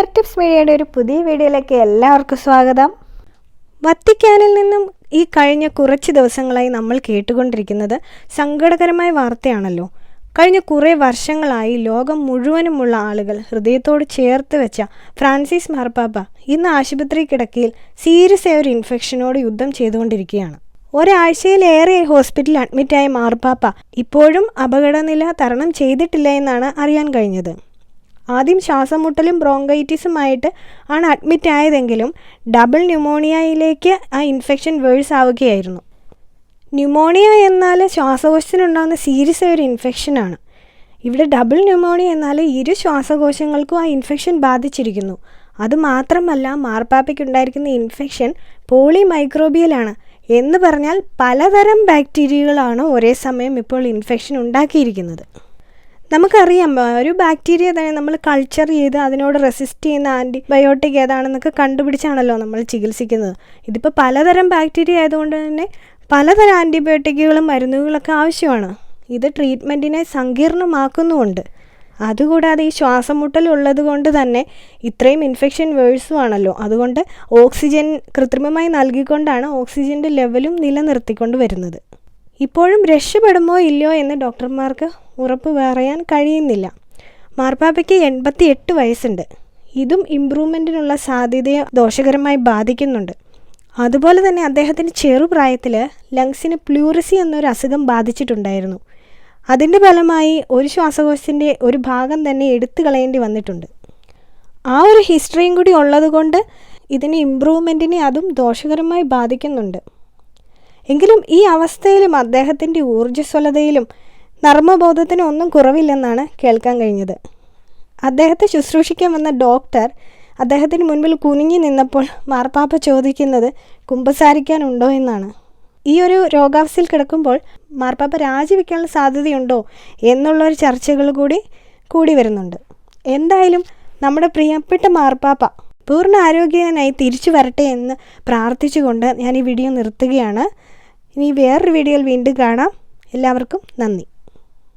Career tips മീഡിയയുടെ ഒരു പുതിയ വീഡിയോയിലേക്ക് എല്ലാവർക്കും സ്വാഗതം. വത്തിക്കാനിൽ നിന്നും ഈ കഴിഞ്ഞ കുറച്ച് ദിവസങ്ങളായി നമ്മൾ കേട്ടുകൊണ്ടിരിക്കുന്നത് സങ്കടകരമായ വാർത്തയാണല്ലോ. കഴിഞ്ഞ കുറേ വർഷങ്ങളായി ലോകം മുഴുവനുമുള്ള ആളുകൾ ഹൃദയത്തോട് ചേർത്ത് വെച്ച ഫ്രാൻസിസ് മാർപ്പാപ്പ ഇന്ന് ആശുപത്രി കിടക്കയിൽ സീരിയസ് ആയ ഒരു ഇൻഫെക്ഷനോട് യുദ്ധം ചെയ്തുകൊണ്ടിരിക്കുകയാണ്. ഒരാഴ്ചയിലേറെ ഹോസ്പിറ്റലിൽ അഡ്മിറ്റായ മാർപ്പാപ്പ ഇപ്പോഴും അപകടനില തരണം ചെയ്തിട്ടില്ല എന്നാണ് അറിയാൻ കഴിഞ്ഞത്. ആദ്യം ശ്വാസം മുട്ടലും ബ്രോങ്കൈറ്റിസുമായിട്ട് ആണ് അഡ്മിറ്റ് ആയതെങ്കിലും ഡബിൾ ന്യൂമോണിയയിലേക്ക് ആ ഇൻഫെക്ഷൻ വേഴ്സ് ആവുകയായിരുന്നു. ന്യൂമോണിയ എന്നാൽ ശ്വാസകോശത്തിനുണ്ടാകുന്ന സീരിയസ് ആയ ഒരു ഇൻഫെക്ഷനാണ്. ഇവിടെ ഡബിൾ ന്യൂമോണിയ എന്നാൽ ഇരു ശ്വാസകോശങ്ങൾക്കും ആ ഇൻഫെക്ഷൻ ബാധിച്ചിരിക്കുന്നു. അതുമാത്രമല്ല, മാർപ്പാപ്പയ്ക്കുണ്ടായിരിക്കുന്ന ഇൻഫെക്ഷൻ പോളിമൈക്രോബിയലാണ്. എന്ന് പറഞ്ഞാൽ പലതരം ബാക്ടീരിയകളാണ് ഒരേ സമയം ഇപ്പോൾ ഇൻഫെക്ഷൻ ഉണ്ടാക്കിയിരിക്കുന്നത്. നമുക്കറിയാം, ഒരു ബാക്ടീരിയ തന്നെ നമ്മൾ കൾച്ചർ ചെയ്ത് അതിനോട് റെസിസ്റ്റ് ചെയ്യുന്ന ആൻറ്റിബയോട്ടിക് ഏതാണെന്നൊക്കെ കണ്ടുപിടിച്ചാണല്ലോ നമ്മൾ ചികിത്സിക്കുന്നത്. ഇതിപ്പോൾ പലതരം ബാക്ടീരിയ ആയതുകൊണ്ട് തന്നെ പലതരം ആൻറ്റിബയോട്ടിക്കുകളും മരുന്നുകളൊക്കെ ആവശ്യമാണ്. ഇത് ട്രീറ്റ്മെൻറ്റിനെ സങ്കീർണമാക്കുന്നുമുണ്ട്. അതുകൂടാതെ ഈ ശ്വാസം മുട്ടലുള്ളത് കൊണ്ട് തന്നെ ഇത്രയും ഇൻഫെക്ഷൻ വേഴ്സും ആണല്ലോ. അതുകൊണ്ട് ഓക്സിജൻ കൃത്രിമമായി നൽകിക്കൊണ്ടാണ് ഓക്സിജൻ്റെ ലെവലും നിലനിർത്തിക്കൊണ്ട് വരുന്നത്. ഇപ്പോഴും രക്ഷപ്പെടുമോ ഇല്ലയോ എന്ന് ഡോക്ടർമാർക്ക് ഉറപ്പ് പറയാൻ കഴിയുന്നില്ല. മാർപ്പാപ്പയ്ക്ക് 88 വയസ്സുണ്ട്. ഇതും ഇമ്പ്രൂവ്മെൻറ്റിനുള്ള സാധ്യതയെ ദോഷകരമായി ബാധിക്കുന്നുണ്ട്. അതുപോലെ തന്നെ അദ്ദേഹത്തിന് ചെറുപ്രായത്തിൽ ലങ്സിന് പ്ലൂറിസി എന്നൊരു അസുഖം ബാധിച്ചിട്ടുണ്ടായിരുന്നു. അതിൻ്റെ ഫലമായി ഒരു ശ്വാസകോശത്തിൻ്റെ ഒരു ഭാഗം തന്നെ എടുത്തു കളയേണ്ടി വന്നിട്ടുണ്ട്. ആ ഒരു ഹിസ്റ്ററിയും കൂടി ഉള്ളതുകൊണ്ട് ഇതിന് ഇമ്പ്രൂവ്മെൻറ്റിനെ അതും ദോഷകരമായി ബാധിക്കുന്നുണ്ട്. എങ്കിലും ഈ അവസ്ഥയിലും അദ്ദേഹത്തിൻ്റെ ഊർജ്ജസ്വലതയിലും നർമ്മബോധത്തിനും ഒന്നും കുറവില്ലെന്നാണ് കേൾക്കാൻ കഴിഞ്ഞത്. അദ്ദേഹത്തെ ശുശ്രൂഷിക്കാൻ വന്ന ഡോക്ടർ അദ്ദേഹത്തിന് മുൻപിൽ കുനിഞ്ഞു നിന്നപ്പോൾ മാർപ്പാപ്പ ചോദിക്കുന്നത് കുമ്പസാരിക്കാനുണ്ടോ എന്നാണ്. ഈ ഒരു രോഗാവസ്ഥയിൽ കിടക്കുമ്പോൾ മാർപ്പാപ്പ രാജിവെക്കാനുള്ള സാധ്യതയുണ്ടോ എന്നുള്ളൊരു ചർച്ചകൾ കൂടി വരുന്നുണ്ട്. എന്തായാലും നമ്മുടെ പ്രിയപ്പെട്ട മാർപ്പാപ്പ പൂർണ്ണ ആരോഗ്യനായി തിരിച്ചു വരട്ടെ എന്ന് പ്രാർത്ഥിച്ചുകൊണ്ട് ഞാൻ ഈ വീഡിയോ നിർത്തുകയാണ്. ഇനി വേറൊരു വീഡിയോയിൽ വീണ്ടും കാണാം. എല്ലാവർക്കും നന്ദി.